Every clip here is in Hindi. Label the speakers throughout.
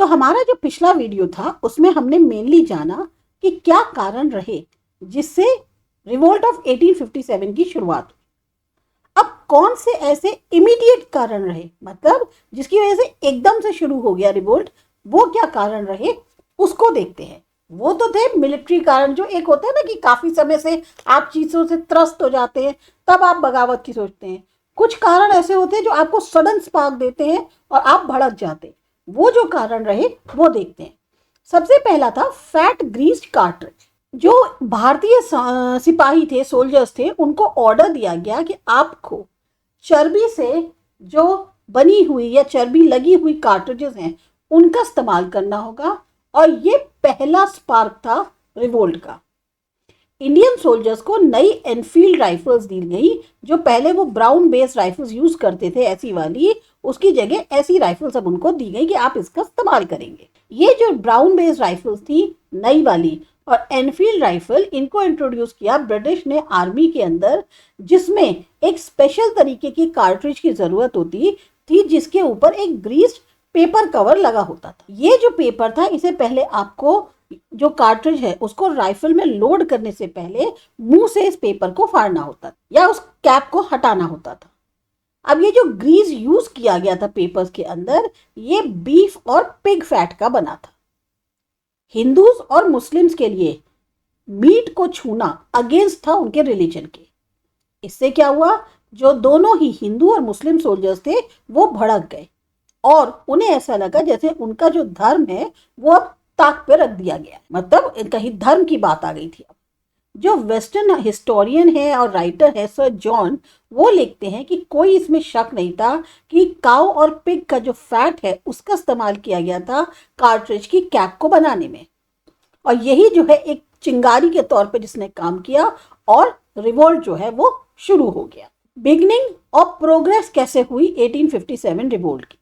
Speaker 1: हमारा जो पिछला वीडियो था उसमें हमने मेनली जाना कि क्या कारण रहे जिससे रिवोल्ट ऑफ 1857 की शुरुआत हुई। अब कौन से ऐसे इमीडिएट कारण रहे, मतलब जिसकी वजह से एकदम से शुरू हो गया रिवोल्ट, वो क्या कारण रहे उसको देखते हैं। वो तो थे मिलिट्री कारण, जो एक होता है ना कि काफी समय से आप चीजों से त्रस्त हो जाते हैं तब आप बगावत की सोचते हैं। कुछ कारण ऐसे होते हैं जो आपको सडन स्पार्क देते हैं और आप भड़क जाते हैं। वो जो कारण रहे वो देखते हैं। सबसे पहला था फैट ग्रीस्ड कार्ट्रिज। जो भारतीय सिपाही थे, सोल्जर्स थे, उनको ऑर्डर दिया गया कि आपको चर्बी से जो बनी हुई या चर्बी लगी हुई कार्ट्रिजेस हैं उनका इस्तेमाल करना होगा। और ये पहला स्पार्क था रिवोल्ट का। इंडियन सोल्जर्स को नई एनफील्ड राइफल्स दी गई, जो पहले वो ब्राउन बेस राइफल्स यूज करते थे ऐसी वाली, उसकी जगह ऐसी राइफल्स अब उनको दी गई कि आप इसका इस्तेमाल करेंगे। ये जो ब्राउन बेस राइफल्स थी नई वाली और एनफील्ड राइफल, इनको इंट्रोड्यूस किया ब्रिटिश ने आर्मी के अंदर, जिसमें एक स्पेशल तरीके की कार्ट्रिज की जरूरत होती थी जिसके ऊपर एक ग्रीस्ड पेपर कवर लगा होता था। ये जो पेपर था, इसे पहले आपको जो कार्ट्रिज है उसको राइफल में लोड करने से पहले मुंह से इस पेपर को फाड़ना होता था या उस कैप को हटाना होता था। अब ये जो ग्रीस यूज किया गया था पेपर्स के अंदर, ये बीफ और पिग फैट का बना था। हिंदूज और मुस्लिम्स के लिए मीट को छूना अगेंस्ट था उनके रिलीजन के। इससे क्या हुआ, जो दोनों ही हिंदू और मुस्लिम सोल्जर्स थे वो भड़क गए और उन्हें ऐसा लगा जैसे उनका जो धर्म है वो अब ताक पे रख दिया गया, मतलब कहीं धर्म की बात आ गई थी। अब जो वेस्टर्न हिस्टोरियन है और राइटर है सर जॉन, वो लिखते हैं कि कोई इसमें शक नहीं था कि काऊ और पिग का जो फैट है उसका इस्तेमाल किया गया था कार्ट्रिज की कैप को बनाने में, और यही जो है एक चिंगारी के तौर पे जिसने काम किया और रिवोल्ट जो है वो शुरू हो गया। बिगनिंग ऑफ प्रोग्रेस कैसे हुई 1857 रिवोल्ट की?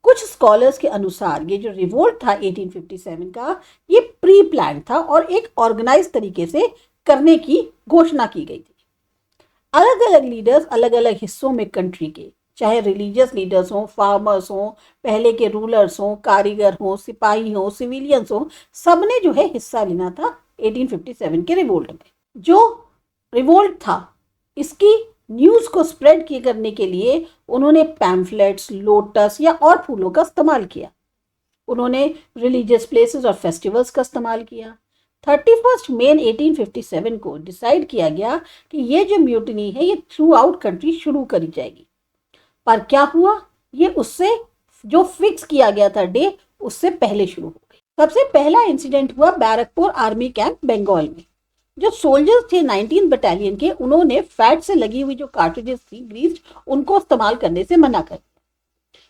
Speaker 1: कुछ स्कॉलर्स के अनुसार ये जो रिवोल्ट था 1857 का, ये प्री प्लान था और एक ऑर्गेनाइज तरीके से करने की घोषणा की गई थी। अलग अलग लीडर्स अलग अलग हिस्सों में कंट्री के, चाहे रिलीजियस लीडर्स हों, फार्मर्स हों, पहले के रूलर्स हों, कारीगर हों, सिपाही हों, सिविलियंस हों, सबने जो है हिस्सा लेना था 1857 के रिवोल्ट में। जो रिवोल्ट था इसकी न्यूज को स्प्रेड करने के लिए उन्होंने पैम्फलेट्स, लोटस या और फूलों का इस्तेमाल किया। उन्होंने रिलीजियस प्लेसेस और फेस्टिवल्स का इस्तेमाल किया। 31 मई 1857 को डिसाइड किया गया कि ये जो म्यूटनी है ये थ्रू आउट कंट्री शुरू करी जाएगी। पर क्या हुआ, ये उससे जो फिक्स किया गया था डे उससे पहले शुरू हो गई। सबसे पहला इंसिडेंट हुआ बैरकपुर आर्मी कैंप बंगाल में। जो सोल्जर्स थे 19 बटालियन के, उन्होंने फैट से लगी हुई जो कार्ट्रिजेस थी ग्रीस्ड, उनको इस्तेमाल करने से मना कर दिया।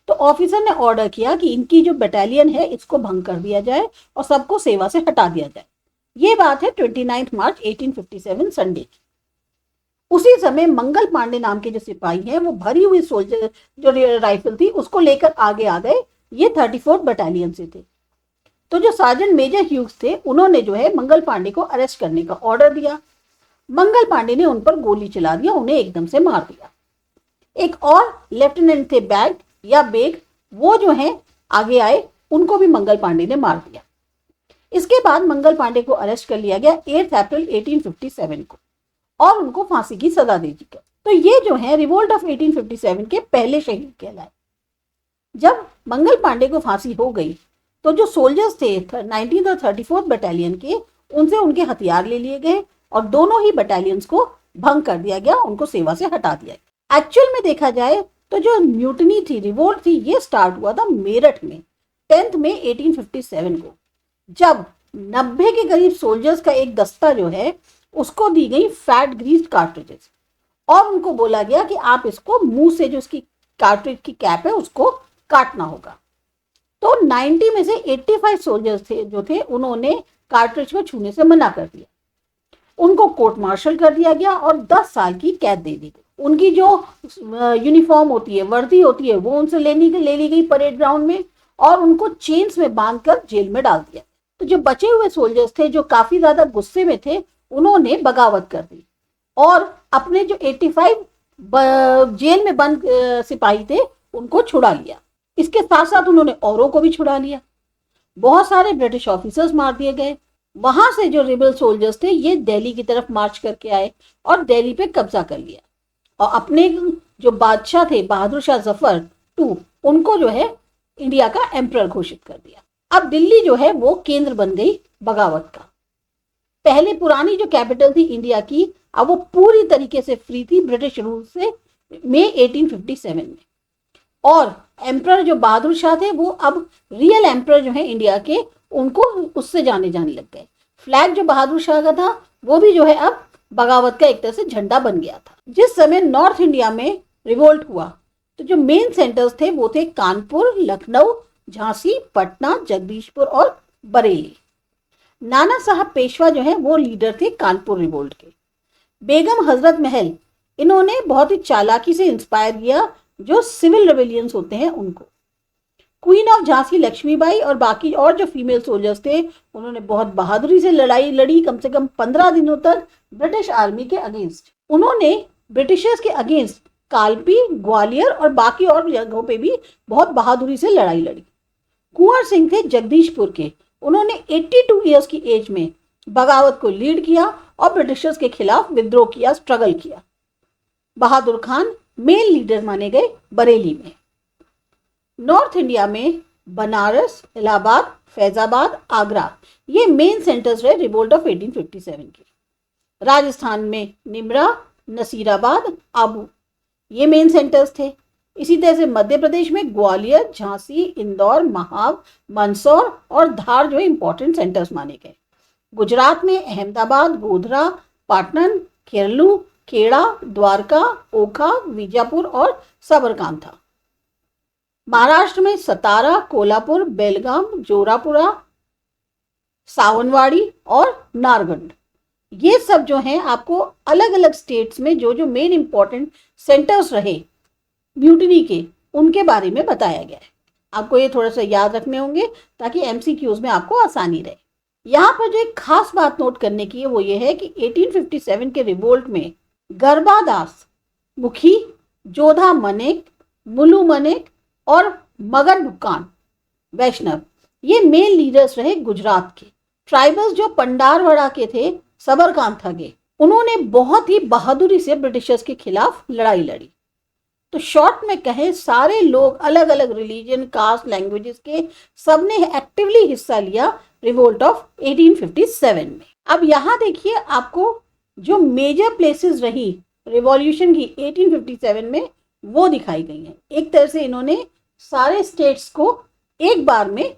Speaker 1: तो ऑफिसर ने ऑर्डर किया कि इनकी जो बटालियन है इसको भंग कर दिया जाए और सबको सेवा से हटा दिया जाए। ये बात है 29 मार्च 1857 संडे की। उसी समय मंगल पांडे नाम के जो सिपाही हैं वो भरी हुई सोल्जर जो राइफल थी उसको लेकर आगे आ गए। ये 34 बटालियन से थे। तो जो सार्जेंट मेजर ह्यूज थे उन्होंने जो है मंगल पांडे को अरेस्ट करने का ऑर्डर दिया। मंगल पांडे ने उन पर गोली चला दिया, उन्हें एकदम से मार दिया। एक और लेफ्टिनेंट थे बैग या बेग, वो जो है आगे आए, उनको भी मंगल पांडे ने मार दिया। इसके बाद मंगल पांडे को अरेस्ट कर लिया गया 8 अप्रैल 1857 को और उनको फांसी की सजा दे दी गई। तो ये जो है रिवोल्ट ऑफ 1857 के पहले शहीद कहलाए। जब मंगल पांडे को फांसी हो गई तो जो सोल्जर्स थे 19 और 34 बटालियन के, उनसे उनके हथियार ले लिए गए और दोनों ही बटालियंस को भंग कर दिया गया, उनको सेवा से हटा दिया गया। एक्चुअल में देखा जाए तो जो म्यूटनी थी, रिवोल्ट थी, ये स्टार्ट हुआ था मेरठ में 10 मई 1857 को, जब 90 के करीब सोल्जर्स का एक दस्ता जो है उसको दी गई फैट ग्रीस्ड कार्ट्रिजेस और उनको बोला गया कि आप इसको मुंह से जो इसकी कार्ट्रिज की कैप है उसको काटना होगा। तो 90 में से 85 सोल्जर्स थे जो थे, उन्होंने कार्ट्रिज को छूने से मना कर दिया। उनको कोर्ट मार्शल कर दिया गया और 10 साल की कैद दे दी गई। उनकी जो यूनिफॉर्म होती है, वर्दी होती है, वो उनसे ले ली गई परेड ग्राउंड में और उनको चेन्स में बांधकर जेल में डाल दिया। तो जो बचे हुए सोल्जर्स थे जो काफी ज्यादा गुस्से में थे, उन्होंने बगावत कर दी और अपने जो 85 जेल में बंद सिपाही थे उनको छुड़ा लिया। इसके साथ साथ उन्होंने औरों को भी छुड़ा लिया। बहुत सारे ब्रिटिश ऑफिसर्स मार दिए गए। वहां से जो रिबल सोल्जर्स थे ये दिल्ली की तरफ मार्च करके आए और दिल्ली पे कब्जा कर लिया और अपने जो बादशाह थे बहादुर शाह जफर टू, उनको जो है इंडिया का एम्परर घोषित कर दिया। अब दिल्ली जो है वो केंद्र बन गई बगावत का। पहले पुरानी जो कैपिटल थी इंडिया की, अब वो पूरी तरीके से फ्री थी ब्रिटिश रूल से मई 1857 में। और एम्परर जो बहादुर शाह थे वो अब रियल एम्परर जो है इंडिया के, उनको उससे जाने लग गए। फ्लैग जो बहादुर शाह का था वो भी जो है अब बगावत का एक तरह से झंडा बन गया था। जिस समय नॉर्थ इंडिया में रिवोल्ट हुआ तो जो मेन सेंटर्स थे वो थे कानपुर, लखनऊ, झांसी, पटना, जगदीशपुर और बरेली। नाना साहब पेशवा जो है वो लीडर थे कानपुर रिवोल्ट के। बेगम हजरत महल, इन्होंने बहुत ही चालाकी से इंस्पायर किया जो सिविल रेबेलियंस होते हैं उनको। क्वीन ऑफ झांसी लक्ष्मीबाई और बाकी और जो फीमेल सोल्जर्स थे उन्होंने बहुत बहादुरी से लड़ाई लड़ी, कम से कम 15 दिनों तक ब्रिटिश आर्मी के अगेंस्ट। उन्होंने ब्रिटिशर्स के अगेंस्ट कालपी, ग्वालियर और बाकी और जगहों पे भी बहुत बहादुरी से लड़ाई लड़ी। कुंवर सिंह थे जगदीशपुर के, उन्होंने 82 ईयर्स की एज में बगावत को लीड किया और ब्रिटिशर्स के खिलाफ विद्रोह किया, स्ट्रगल किया। बहादुर खान मेन लीडर माने गए बरेली में। नॉर्थ इंडिया में बनारस, इलाहाबाद, फैजाबाद, आगरा, ये मेन सेंटर्स रहे रिवोल्ट ऑफ 1857 के। राजस्थान में निमरा, नसीराबाद, आबू, ये मेन सेंटर्स थे। इसी तरह से मध्य प्रदेश में ग्वालियर, झांसी, इंदौर, महाव, मंदसौर और धार जो इंपॉर्टेंट सेंटर्स माने गए। गुजरात में अहमदाबाद, गोधरा, पाटन, खेरलू, खेड़ा, द्वारका, ओखा, बीजापुर और सबरकांठा। महाराष्ट्र में सतारा, कोल्हापुर, बेलगाम, जोरापुरा, सावनवाड़ी और नारगंड, ये सब जो हैं आपको अलग अलग स्टेट्स में जो जो मेन इंपॉर्टेंट सेंटर्स रहे म्यूटिनी के, उनके बारे में बताया गया है। आपको ये थोड़ा सा याद रखने होंगे ताकि एमसीक्यूज में आपको आसानी रहे। यहाँ पर जो एक खास बात नोट करने की है वो ये है कि 1857 के रिवोल्ट में गरबादास मुखी, जोधा मनेक, मुलू मनेक और मगन बुक्कान वैष्णव, ये मेन लीडर्स रहे गुजरात के। ट्राइबल्स जो पंडारवाड़ा के थे, सबरकांठा के, उन्होंने बहुत ही बहादुरी से ब्रिटिशर्स के खिलाफ लड़ाई लड़ी। तो शॉर्ट में कहें, सारे लोग अलग अलग रिलीजन, कास्ट, लैंग्वेजेस के सबने एक्टिवली हिस्सा लिया रिवोल्ट ऑफ 1857 में। अब यहाँ देखिए आपको जो मेजर प्लेसेस रही रिवॉल्यूशन की 1857 में वो दिखाई गई हैं। एक तरह से इन्होंने सारे स्टेट्स को एक बार में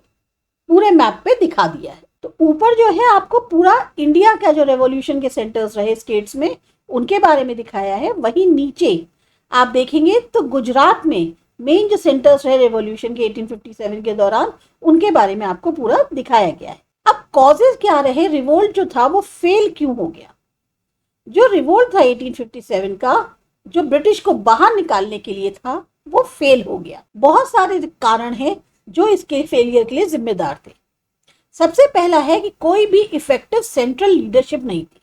Speaker 1: पूरे मैप पे दिखा दिया है। तो ऊपर जो है आपको पूरा इंडिया का जो रेवोल्यूशन के सेंटर्स रहे स्टेट्स में उनके बारे में दिखाया है। वहीं नीचे आप देखेंगे तो गुजरात में मेन जो सेंटर्स रहे रेवोल्यूशन के 1857 के दौरान, उनके बारे में आपको पूरा दिखाया गया है। अब कॉजेज क्या रहे, रिवोल्ट जो था वो फेल क्यों हो गया। जो रिवोल्ट था 1857 का, जो ब्रिटिश को बाहर निकालने के लिए था, वो फेल हो गया। बहुत सारे कारण हैं जो इसके फेलियर के लिए जिम्मेदार थे। सबसे पहला है कि कोई भी इफेक्टिव सेंट्रल लीडरशिप नहीं थी।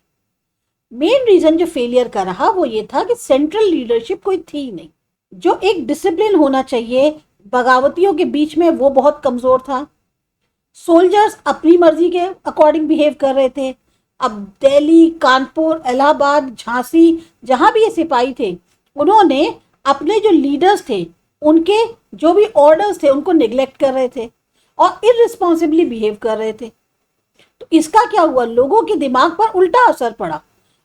Speaker 1: मेन रीजन जो फेलियर का रहा वो ये था कि सेंट्रल लीडरशिप कोई थी नहीं। जो एक डिसिप्लिन होना चाहिए बगावतियों के बीच में, वो बहुत कमजोर था। सोल्जर्स अपनी मर्जी के अकॉर्डिंग बिहेव कर रहे थे। अब दिल्ली, कानपुर, इलाहाबाद, झांसी, जहां भी ये सिपाही थे, उन्होंने अपने जो लीडर्स थे उनके जो भी ऑर्डर्स थे उनको निगलेक्ट कर रहे थे और इररिस्पॉन्सिबली बिहेव कर रहे थे। तो इसका क्या हुआ, लोगों के दिमाग पर उल्टा असर पड़ा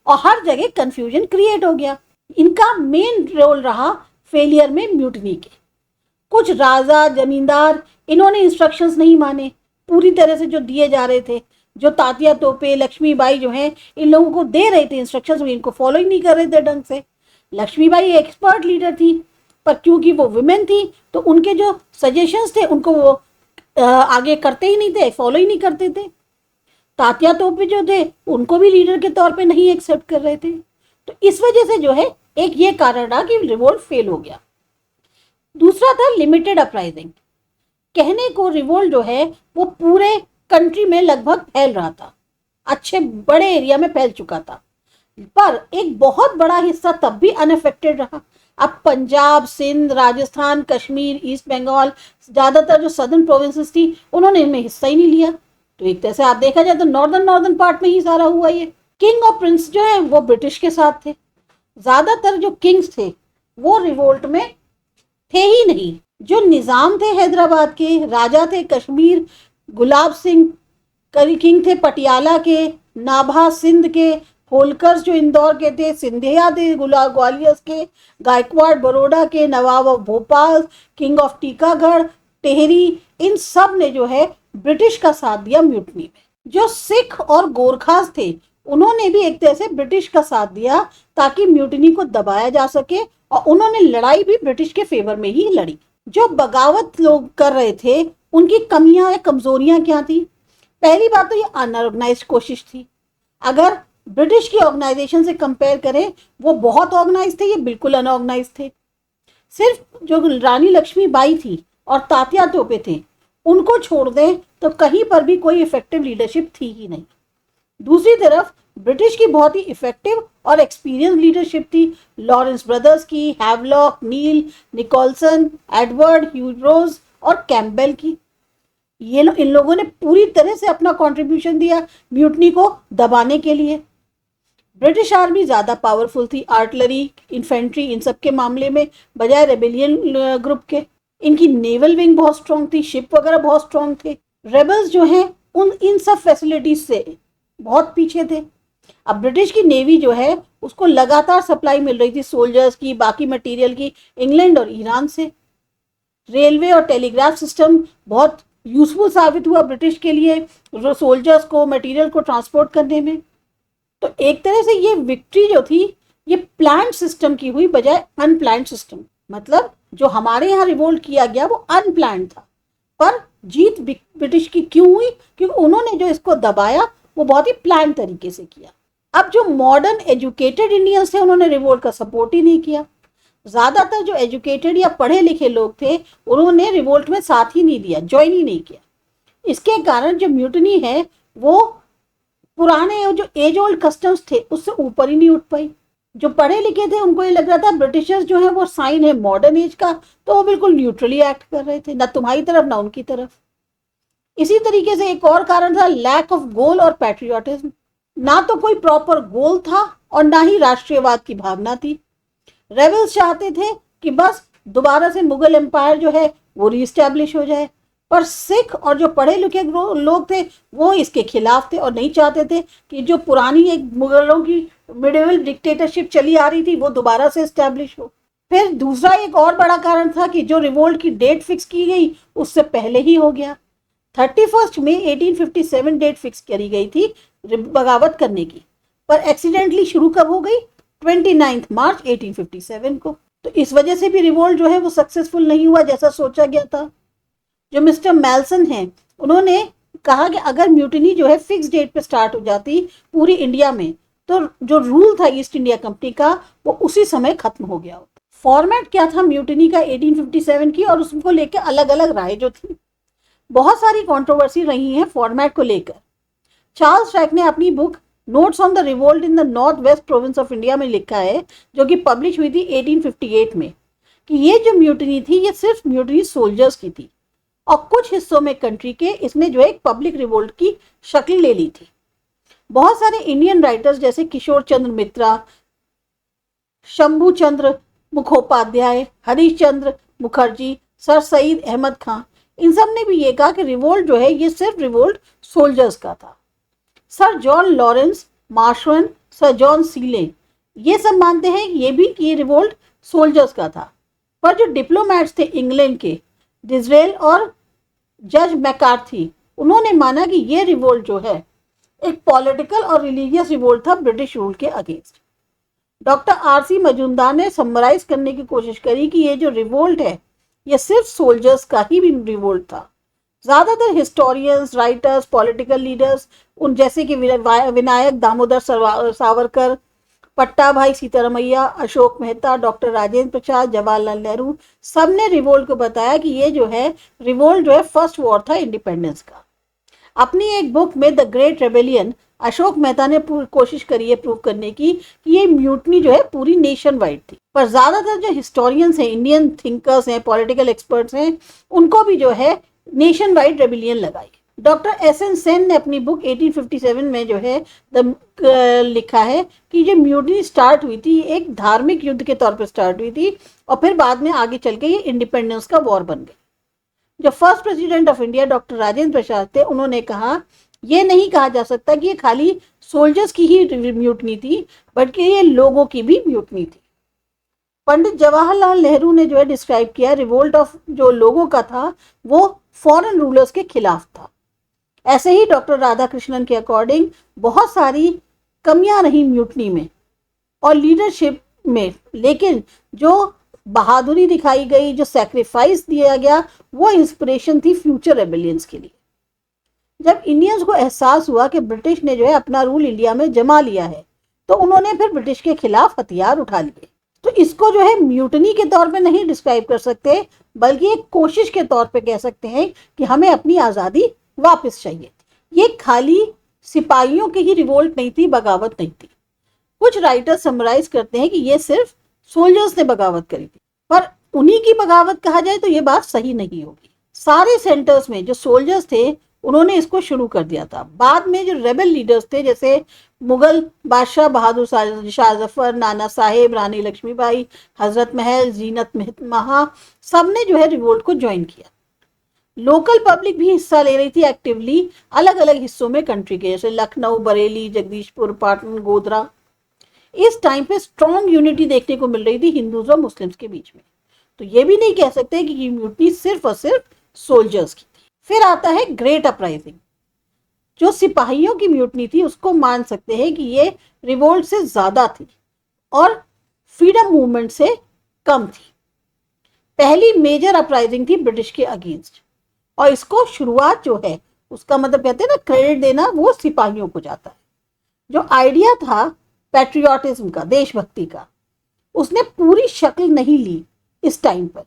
Speaker 1: और हर जगह कंफ्यूजन क्रिएट हो गया। इनका मेन रोल रहा फेलियर में म्यूटिनी के। कुछ राजा, जमींदार, इन्होंने इंस्ट्रक्शंस नहीं माने पूरी तरह से जो दिए जा रहे थे। जो तात्या तोपे, लक्ष्मीबाई जो हैं, इन लोगों को दे रहे थे इंस्ट्रक्शंस, इनको फॉलो ही नहीं कर रहे थे ढंग से। लक्ष्मीबाई एक्सपर्ट लीडर थी, पर क्योंकि वो वुमेन थी तो उनके जो सजेशंस थे उनको वो आगे करते ही नहीं थे, फॉलो ही नहीं करते थे। तात्या तोपे जो थे उनको भी लीडर के तौर पे नहीं एक्सेप्ट कर रहे थे। तो इस वजह से जो है एक ये कारण रहा कि रिवोल्ट फेल हो गया। दूसरा था लिमिटेड अपराइजिंग। कहने को रिवोल्ट जो है वो पूरे कंट्री में लगभग फैल रहा था, अच्छे बड़े एरिया में फैल चुका था, पर एक बहुत बड़ा हिस्सा तब भी अनअफेक्टेड रहा। अब पंजाब, सिंध, राजस्थान, कश्मीर, ईस्ट बंगाल, ज्यादातर जो सदर्न प्रोविंसेस थी उन्होंने इनमें हिस्सा ही नहीं लिया। तो एक तरह से आप देखा जाए तो नॉर्दर्न पार्ट में ही सारा हुआ ये। किंग और प्रिंस जो है वो ब्रिटिश के साथ थे। ज्यादातर जो किंग्स थे वो रिवोल्ट में थे ही नहीं। जो निजाम थे हैदराबाद के, राजा थे कश्मीर, गुलाब सिंह किंग थे पटियाला के, नाभा सिंध के, होलकर्स जो इंदौर के थे, सिंधिया थे ग्वालियर के, गायकवाड़ बड़ौदा के, Nawab of Bhopal, king of टीकागढ़, टेहरी, इन सब ने जो है ब्रिटिश का साथ दिया म्यूटनी में। जो सिख और गोरखास थे उन्होंने भी एक तरह से ब्रिटिश का साथ दिया ताकि म्यूटनी को दबाया जा सके, और उन्होंने लड़ाई भी ब्रिटिश के फेवर में ही लड़ी। जो बगावत लोग कर रहे थे उनकी कमियां या कमजोरियां क्या थी? पहली बात तो ये अनऑर्गेनाइज्ड कोशिश थी। अगर ब्रिटिश की ऑर्गेनाइजेशन से कंपेयर करें, वो बहुत ऑर्गेनाइज थे, ये बिल्कुल अनऑर्गेनाइज थे। सिर्फ जो रानी लक्ष्मीबाई थी और तात्या टोपे थे उनको छोड़ दें तो कहीं पर भी कोई इफेक्टिव लीडरशिप थी ही नहीं। दूसरी तरफ ब्रिटिश की बहुत ही इफेक्टिव और एक्सपीरियंस लीडरशिप थी, लॉरेंस ब्रदर्स की, हैवलॉक, नील, निकोलसन, एडवर्ड, ह्यूरोज और कैम्पबेल की। इन लोगों ने पूरी तरह से अपना कंट्रीब्यूशन दिया म्यूटनी को दबाने के लिए। ब्रिटिश आर्मी ज्यादा पावरफुल थी, आर्टिलरी, इन्फेंट्री, इन सब के मामले में, बजाय रेबेलियन ग्रुप के। इनकी नेवल विंग बहुत स्ट्रांग थी, शिप वगैरह बहुत स्ट्रांग थे। रेबल्स जो हैं इन सब फैसिलिटीज से बहुत पीछे थे। अब ब्रिटिश की नेवी जो है उसको लगातार सप्लाई मिल रही थी सोल्जर्स की, बाकी मटेरियल की, इंग्लैंड और ईरान से। रेलवे और टेलीग्राफ सिस्टम बहुत यूजफुल साबित हुआ ब्रिटिश के लिए सोल्जर्स को, मटेरियल को ट्रांसपोर्ट करने में। तो एक तरह से ये विक्ट्री जो थी ये प्लान्ड सिस्टम की हुई बजाय अनप्लान्ड सिस्टम। मतलब जो हमारे यहाँ रिवोल्ट किया गया वो अनप्लान्ड था, पर जीत ब्रिटिश की क्यों हुई? क्योंकि उन्होंने जो इसको दबाया वो बहुत ही प्लान तरीके से किया। अब जो मॉडर्न एजुकेटेड इंडियंस थे उन्होंने रिवोल्ट का सपोर्ट ही नहीं किया। ज्यादातर जो एजुकेटेड या पढ़े लिखे लोग थे उन्होंने रिवोल्ट में साथ ही नहीं दिया, ज्वाइन ही नहीं किया। इसके कारण जो म्यूटनी है वो पुराने जो एज ओल्ड कस्टम्स थे उससे ऊपर ही नहीं उठ पाई। जो पढ़े लिखे थे उनको ये लग रहा था ब्रिटिशर्स जो है वो साइन है मॉडर्न एज का, तो वो बिल्कुल न्यूट्रली एक्ट कर रहे थे, ना तुम्हारी तरफ ना उनकी तरफ। इसी तरीके से एक और कारण था लैक ऑफ गोल और पैट्रियोटिज्म। ना तो कोई प्रॉपर गोल था और ना ही राष्ट्रीयवाद की भावना थी। रेबल्स चाहते थे कि बस दोबारा से मुगल एम्पायर जो है वो रीस्टैब्लिश हो जाए, पर सिख और जो पढ़े लिखे लोग थे वो इसके खिलाफ थे और नहीं चाहते थे कि जो पुरानी एक मुगलों की मिडिवल डिक्टेटरशिप चली आ रही थी वो दोबारा से एस्टैब्लिश हो। फिर दूसरा एक और बड़ा कारण था कि जो रिवोल्ट की डेट फिक्स की गई उससे पहले ही हो गया। 31 मई 1857 डेट फिक्स करी गई थी बगावत करने की, पर एक्सीडेंटली शुरू कब हो गई? 29 मार्च 1857 को। तो इस वजह से भी रिवोल्ट जो है वो सक्सेसफुल नहीं हुआ जैसा सोचा गया था। जो मिस्टर मेल्सन हैं उन्होंने कहा कि अगर म्यूटिनी जो है फिक्स डेट पे स्टार्ट हो जाती पूरी इंडिया में तो जो रूल था ईस्ट इंडिया कंपनी का वो उसी समय खत्म हो गया होता। फॉर्मेट क्या था म्यूटिनी का 1857 की, और उसको लेकर अलग अलग राय जो थी, बहुत सारी कंट्रोवर्सी रही है फॉर्मेट को लेकर। चार्ल्स ट्रैक ने अपनी book notes on the revolt in the north west province of India में लिखा है, जो कि पब्लिश हुई थी 1858 में, कि ये जो म्यूटिनी थी ये सिर्फ म्यूटिनी सोल्जर्स की थी और कुछ हिस्सों में कंट्री के इसने जो एक पब्लिक रिवोल्ट की शक्ल ले ली थी। बहुत सारे इंडियन राइटर्स जैसे किशोर चंद्र मित्रा, शंभू चंद्र मुखोपाध्याय, हरीश चंद्र मुखर्जी, सर सईद अहमद खान, इन सब ने भी ये कहा कि रिवोल्ट जो है ये सिर्फ रिवोल्ट सोल्जर्स का था। Sir John Lawrence Marshman, sir John Seeley ये सब मानते हैं ये भी कि ये रिवोल्ट सोल्जर्स का था, पर जो डिप्लोमैट्स थे इंग्लैंड के डिजरेल और जज मैकार्थी उन्होंने माना कि ये रिवोल्ट जो है एक पॉलिटिकल और रिलीजियस रिवोल्ट था ब्रिटिश रूल के अगेंस्ट। डॉक्टर आरसी मजूमदार ने समराइज करने की कोशिश करी कि ये जो रिवोल्ट है ये सिर्फ सोल्जर्स का ही भी रिवोल्ट था। ज्यादातर हिस्टोरियंस, राइटर्स, पॉलिटिकल लीडर्स उन जैसे कि विनायक दामोदर सावरकर, पट्टा भाई सीतारमैया, अशोक मेहता, डॉक्टर राजेंद्र प्रसाद, जवाहरलाल नेहरू, सब ने रिवोल्ट को बताया कि ये जो है रिवोल्ट जो है फर्स्ट वॉर था इंडिपेंडेंस का। अपनी एक बुक में the great rebellion Ashok Mehta ने कोशिश करी है प्रूव करने की कि ये म्यूटनी जो है पूरी नेशन वाइड थी, पर ज्यादातर जो हिस्टोरियंस हैं, इंडियन थिंकर्स हैं, पॉलिटिकल एक्सपर्ट्स हैं, उनको भी जो है नेशन वाइड रेबिलियन लगाई। डॉक्टर एस एन सेन ने अपनी बुक 1857 में जो है लिखा है कि जो म्यूटनी स्टार्ट हुई थी एक धार्मिक युद्ध के तौर पर स्टार्ट हुई थी और फिर बाद में आगे चल के ये इंडिपेंडेंस का वॉर बन गई। जो first president of India doctor Rajendra Prasad थे, उन्होंने कहा यह नहीं कहा जा सकता कि ये खाली सोल्जर्स की ही म्यूटनी थी, बल्कि ये लोगों की भी म्यूटनी थी। पंडित जवाहरलाल नेहरू ने जो है डिस्क्राइब किया रिवोल्ट ऑफ जो लोगों का था वो फॉरेन रूलर्स के खिलाफ था। ऐसे ही डॉक्टर राधाकृष्णन के अकॉर्डिंग बहुत सारी कमियां रही म्यूटनी में और लीडरशिप में, लेकिन जो बहादुरी दिखाई गई, जो सैक्रिफाइस दिया गया, वो इंस्पिरेशन थी फ्यूचर रेबेलियंस के लिए। जब इंडियंस को एहसास हुआ कि ब्रिटिश ने जो है अपना रूल इंडिया में जमा लिया है, तो उन्होंने फिर ब्रिटिश के खिलाफ हथियार उठा लिए। तो इसको जो है म्यूटनी के तौर पे नहीं डिस्क्राइब कर सकते, बल्कि एक कोशिश के तौर पे कह सकते हैं कि हमें अपनी आज़ादी वापस चाहिए। ये खाली सिपाहियों की ही रिवोल्ट नहीं थी, बगावत नहीं थी। कुछ राइटर्स समराइज करते हैं कि ये सिर्फ सोल्जर्स ने बगावत करी थी, पर उन्हीं की बगावत कहा जाए तो ये बात सही नहीं होगी। सारे सेंटर्स में जो सोल्जर्स थे उन्होंने इसको शुरू कर दिया था। बाद में जो रेबल लीडर्स थे, जैसे मुगल बादशाह बहादुर शाह जफर, नाना साहेब, रानी लक्ष्मीबाई, हजरत महल, जीनत महल, सब ने जो है रिवोल्ट को ज्वाइन किया। लोकल पब्लिक भी हिस्सा ले रही थी एक्टिवली, अलग अलग हिस्सों में कंट्री के, जैसे लखनऊ, बरेली, जगदीशपुर, पाटन, गोधरा। इस टाइम पे स्ट्रॉन्ग यूनिटी देखने को मिल रही थी हिंदूज और मुस्लिम्स के बीच में। तो ये भी नहीं कह सकते कि ये म्यूटनी सिर्फ और सिर्फ सोल्जर्स की थी। फिर आता है ग्रेट अपराइजिंग। जो सिपाहियों की म्यूटनी थी उसको मान सकते हैं कि ये रिवोल्ट से ज्यादा थी और फ्रीडम मूवमेंट से कम थी। पहली मेजर अपराइजिंग थी ब्रिटिश के अगेंस्ट, और इसको शुरुआत जो है उसका मतलब कहते हैं ना, क्रेडिट देना वो सिपाहियों को जाता है। जो आइडिया था पैट्रियोटिज्म का, देशभक्ति का, उसने पूरी शक्ल नहीं ली इस टाइम पर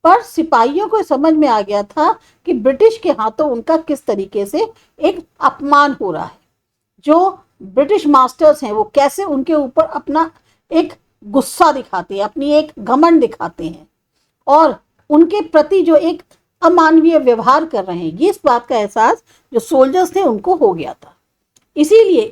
Speaker 1: सिपाहियों को समझ में आ गया था कि ब्रिटिश के हाथों उनका किस तरीके से एक अपमान हो रहा है। जो ब्रिटिश मास्टर्स हैं वो कैसे उनके ऊपर अपना एक गुस्सा दिखाते हैं, अपनी एक घमंड दिखाते हैं और उनके प्रति जो एक अमानवीय व्यवहार कर रहे हैं, ये इस बात का एहसास जो सोल्जर्स थे उनको हो गया था। इसीलिए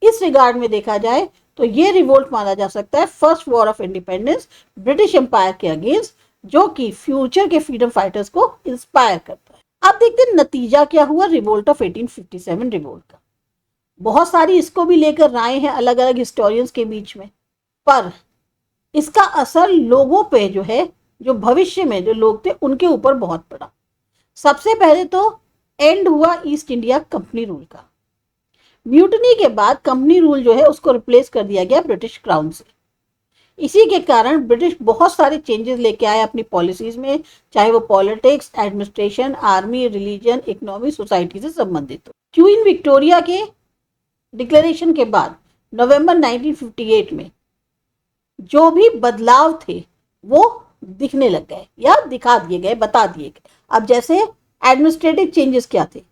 Speaker 1: इस रिगार्ड में देखा जाए तो ये रिवोल्ट माना जा सकता है first war of independence British empire के अगेंस्ट, जो कि फ्यूचर के फ्रीडम फाइटर्स को इंस्पायर करता है। अब देखते हैं नतीजा क्या हुआ रिवोल्ट ऑफ 1857 रिवोल्ट का। बहुत सारी इसको भी लेकर राय हैं अलग अलग हिस्टोरियंस के बीच में, पर इसका असर लोगों पे जो है, जो भविष्य में जो लोग थे उनके ऊपर बहुत पड़ा। सबसे पहले तो एंड हुआ ईस्ट इंडिया कंपनी रूल का। म्यूटनी के बाद कंपनी रूल जो है उसको रिप्लेस कर दिया गया ब्रिटिश क्राउन से। इसी के कारण ब्रिटिश बहुत सारे चेंजेस लेके आए अपनी पॉलिसीज में, चाहे वो politics, administration, army, religion, economy, society से संबंधित हो। क्वीन विक्टोरिया के डिक्लेरेशन के बाद नवंबर 1958 में जो भी बदलाव थे वो दिखने लग गए या दिखा दिए गए, बता दिए गए। अब जैसे एडमिनिस्ट्रेटिव चेंजेस क्या थे,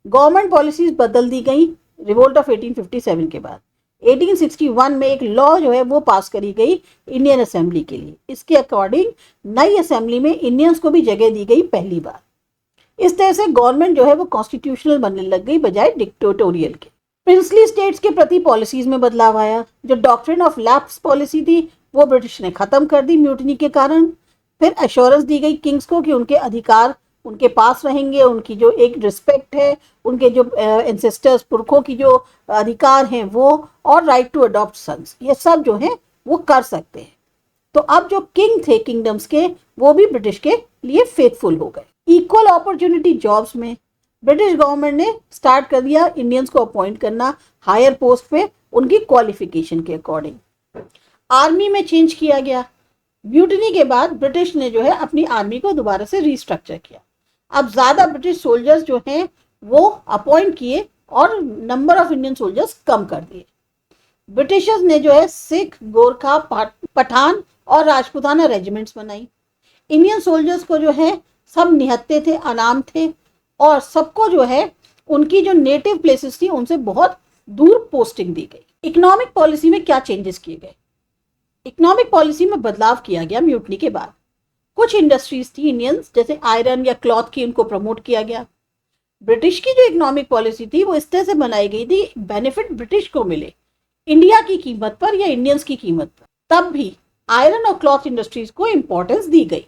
Speaker 1: गवर्नमेंट पॉलिसीज बदल दी गई रिवोल्ट ऑफ 1857 के बाद। 1861 में एक लॉ जो है वो पास करी गई इंडियन असेंबली के लिए। इसके अकॉर्डिंग नई असेंबली में इंडियंस को भी जगह दी गई पहली बार। इस तरह से गवर्नमेंट जो है वो कॉन्स्टिट्यूशनल बनने लग गई बजाय डिक्टेटोरियल के। प्रिंसली स्टेट्स के प्रति पॉलिसीज में बदलाव आया। जो डॉक्ट्रिन ऑफ लैप्स पॉलिसी थी वो ब्रिटिश ने खत्म कर दी म्यूटनी के कारण। फिर एश्योरेंस दी गई किंग्स को कि उनके अधिकार उनके पास रहेंगे, उनकी जो एक रिस्पेक्ट है, उनके जो एंसेस्टर्स पुरखों की जो अधिकार हैं वो, और राइट टू अडॉप्ट सन्स, ये सब जो है वो कर सकते हैं। तो अब जो किंग थे किंगडम्स के, वो भी ब्रिटिश के लिए फेथफुल हो गए। इक्वल अपॉर्चुनिटी जॉब्स में ब्रिटिश गवर्नमेंट ने स्टार्ट कर दिया इंडियंस को अपॉइंट करना हायर पोस्ट पे उनकी क्वालिफिकेशन के अकॉर्डिंग। आर्मी में चेंज किया गया। म्यूटनी के बाद ब्रिटिश ने जो है अपनी आर्मी को दोबारा से रिस्ट्रक्चर किया। अब ज्यादा ब्रिटिश सोल्जर्स जो हैं वो अपॉइंट किए और नंबर ऑफ इंडियन सोल्जर्स कम कर दिए। ब्रिटिशर्स ने जो है सिख, गोरखा, पठान और राजपूताना रेजिमेंट्स बनाई। इंडियन सोल्जर्स को जो है सब निहत्ते थे, अनाम थे, और सबको जो है उनकी जो नेटिव प्लेसेस थी उनसे बहुत दूर पोस्टिंग दी गई। इकोनॉमिक पॉलिसी में क्या चेंजेस किए गए? इकोनॉमिक पॉलिसी में बदलाव किया गया म्यूटनी के बाद। कुछ इंडस्ट्रीज थी इंडियंस, जैसे आयरन या क्लॉथ की, उनको प्रमोट किया गया। ब्रिटिश की जो इकोनॉमिक पॉलिसी थी वो इस तरह से बनाई गई थी बेनिफिट ब्रिटिश को मिले इंडिया की कीमत पर या इंडियंस की कीमत पर। तब भी आयरन और क्लॉथ इंडस्ट्रीज को इंपॉर्टेंस दी गई।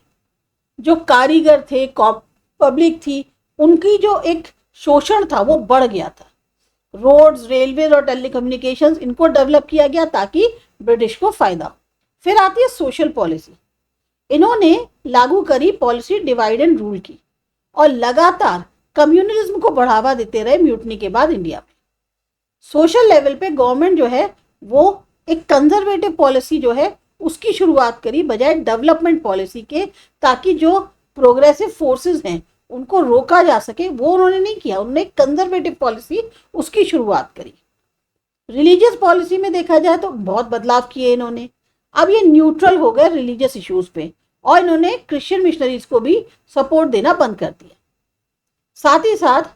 Speaker 1: जो कारीगर थे, पब्लिक थी, उनकी जो एक शोषण था वो बढ़ गया था। रोड्स, रेलवे और टेलीकम्युनिकेशंस, इनको डेवलप किया गया ताकि ब्रिटिश को फायदा हो। फिर आती है सोशल पॉलिसी। इन्होंने लागू करी पॉलिसी डिवाइड एंड रूल की और लगातार कम्युनलिज्म को बढ़ावा देते रहे म्यूटनी के बाद इंडिया में। सोशल लेवल पे गवर्नमेंट जो है वो एक कंजर्वेटिव पॉलिसी जो है उसकी शुरुआत करी बजाय डेवलपमेंट पॉलिसी के, ताकि जो प्रोग्रेसिव फोर्सेस हैं उनको रोका जा सके। वो उन्होंने नहीं किया, उन्होंने कंजर्वेटिव पॉलिसी उसकी शुरुआत करी। रिलीजियस पॉलिसी में देखा जाए तो बहुत बदलाव किए इन्होंने। अब ये न्यूट्रल हो गए रिलीजियस इश्यूज पे और इन्होंने क्रिश्चियन मिशनरीज को भी सपोर्ट देना बंद कर दिया। साथ ही साथ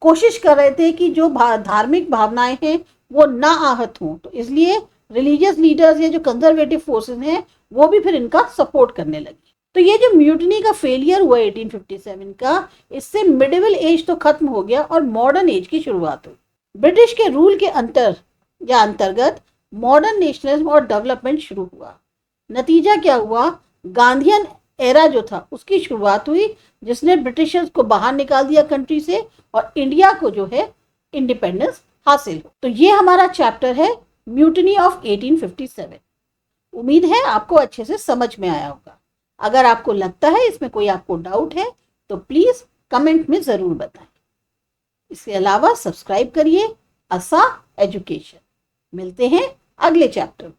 Speaker 1: कोशिश कर रहे थे कि जो धार्मिक भावनाएं हैं वो ना आहत हों, तो इसलिए रिलीजियस लीडर्स या जो कंजर्वेटिव फोर्सेस हैं वो भी फिर इनका सपोर्ट करने लगे। तो ये जो म्यूटनी का फेलियर हुआ 1857 का, इससे मिडिवल एज तो खत्म हो गया और मॉडर्न एज की शुरुआत हुई। ब्रिटिश के रूल के अंतर्गत मॉडर्न नेशनलिज्म और डेवलपमेंट शुरू हुआ। नतीजा क्या हुआ? गांधीयन एरा जो था उसकी शुरुआत हुई, जिसने ब्रिटिशर्स को बाहर निकाल दिया कंट्री से और इंडिया को जो है इंडिपेंडेंस हासिल हो। तो ये हमारा चैप्टर है म्यूटनी ऑफ 1857। उम्मीद है आपको अच्छे से समझ में आया होगा। अगर आपको लगता है इसमें कोई आपको डाउट है तो प्लीज कमेंट में जरूर बताएं। इसके अलावा सब्सक्राइब करिए ASA एजुकेशन। मिलते हैं अगले चैप्टर में।